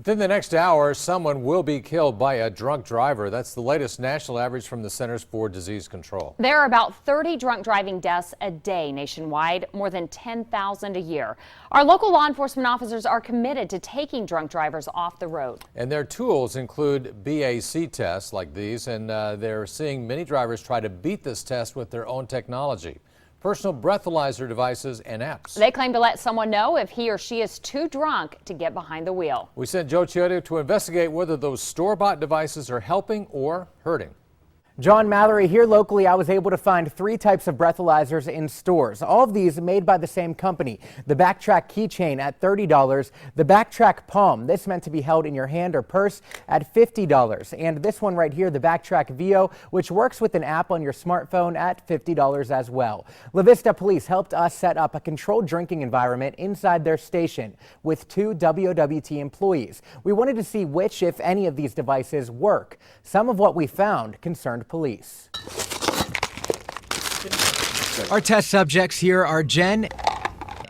Within the next hour, someone will be killed by a drunk driver. That's the latest national average from the Centers for Disease Control. There are about 30 drunk driving deaths a day nationwide, more than 10,000 a year. Our local law enforcement officers are committed to taking drunk drivers off the road. And their tools include BAC tests like these, and they're seeing many drivers try to beat this test with their own technology. Personal breathalyzer devices and apps. They claim to let someone know if he or she is too drunk to get behind the wheel. We sent Joe Chiodo to investigate whether those store-bought devices are helping or hurting. John Mallory here locally. I was able to find 3 types of breathalyzers in stores. All of these made by the same company. The Backtrack keychain at $30. The Backtrack Palm, this meant to be held in your hand or purse, at $50. And this one right here, the Backtrack VO, which works with an app on your smartphone, at $50 as well. La Vista Police helped us set up a controlled drinking environment inside their station with 2 WOWT employees. We wanted to see which, if any, of these devices work. Some of what we found concerned police. Our test subjects here are Jen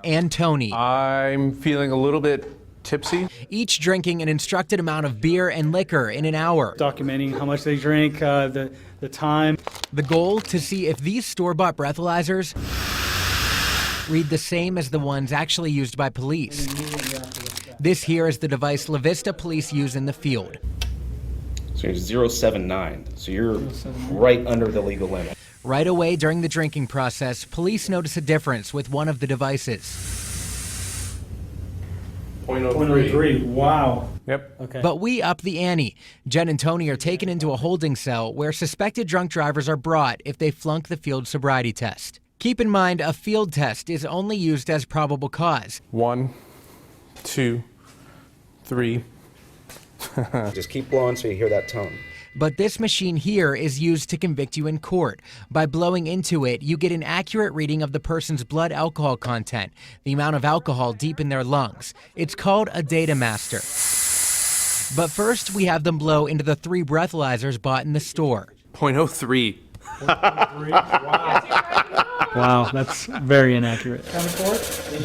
and Tony. I'm feeling a little bit tipsy. Each drinking an instructed amount of beer and liquor in an hour. Documenting how much they drink, the time. The goal, to see if these store-bought breathalyzers read the same as the ones actually used by police. This here is the device La Vista Police use in the field. So you're 079, so you're right under the legal limit. Right away during the drinking process, police notice a difference with one of the devices. 0.03. Wow. Yep. Okay. But we up the ante. Jen and Tony are taken into a holding cell where suspected drunk drivers are brought if they flunk the field sobriety test. Keep in mind, a field test is only used as probable cause. 1, 2, 3. Just keep blowing so you hear that tone. But this machine here is used to convict you in court. By blowing into it, you get an accurate reading of the person's blood alcohol content, the amount of alcohol deep in their lungs. It's called a data master. But first, we have them blow into the 3 breathalyzers bought in the store. 0.03. Wow, that's very inaccurate.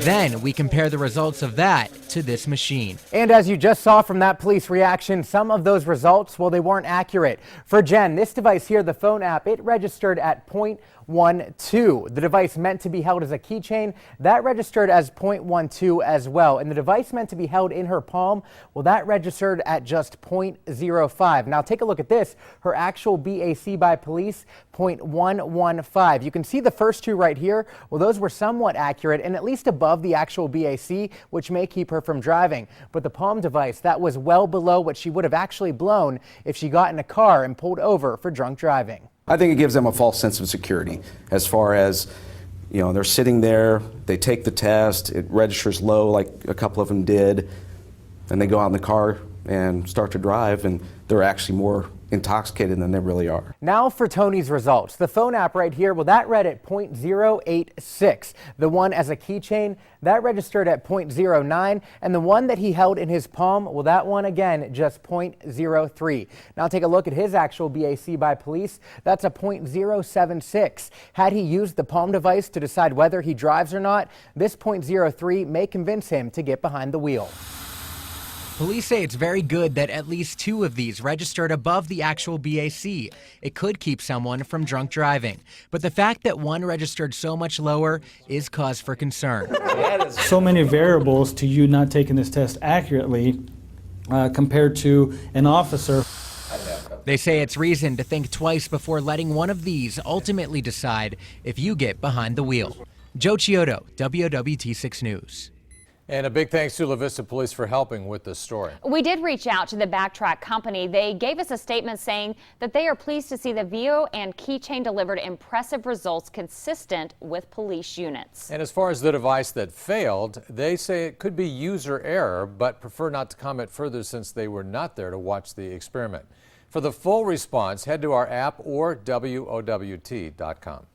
Then we compare the results of that to this machine. And as you just saw from that police reaction, some of those results, well, they weren't accurate. For Jen, this device here, the phone app, it registered at 0.12. The device meant to be held as a keychain, that registered as 0.12 as well. And the device meant to be held in her palm, well, that registered at just 0.05. Now take a look at this. Her actual BAC by police, 0.115. You can see the first 2 right here. Well, those were somewhat accurate and at least above the actual BAC, which may keep her from driving. But the palm device, that was well below what she would have actually blown if she got in a car and pulled over for drunk driving. I think it gives them a false sense of security as far as, you know, they're sitting there, they take the test, it registers low like a couple of them did, and they go out in the car and start to drive, and they're actually more intoxicated than they really are. Now for Tony's results. The phone app right here, well, that read at 0.086. The one as a keychain, that registered at 0.09. And the one that he held in his palm, well, that one again, just 0.03. Now take a look at his actual BAC by police. That's a 0.076. Had he used the palm device to decide whether he drives or not, this 0.03 may convince him to get behind the wheel. Police say it's very good that at least 2 of these registered above the actual BAC. It could keep someone from drunk driving. But the fact that one registered so much lower is cause for concern. So many variables to you not taking this test accurately compared to an officer. They say it's reason to think twice before letting one of these ultimately decide if you get behind the wheel. Joe Chiodo, WOWT6 News. And a big thanks to La Vista Police for helping with this story. We did reach out to the Backtrack company. They gave us a statement saying that they are pleased to see the VO and keychain delivered impressive results consistent with police units. And as far as the device that failed, they say it could be user error, but prefer not to comment further since they were not there to watch the experiment. For the full response, head to our app or WOWT.com.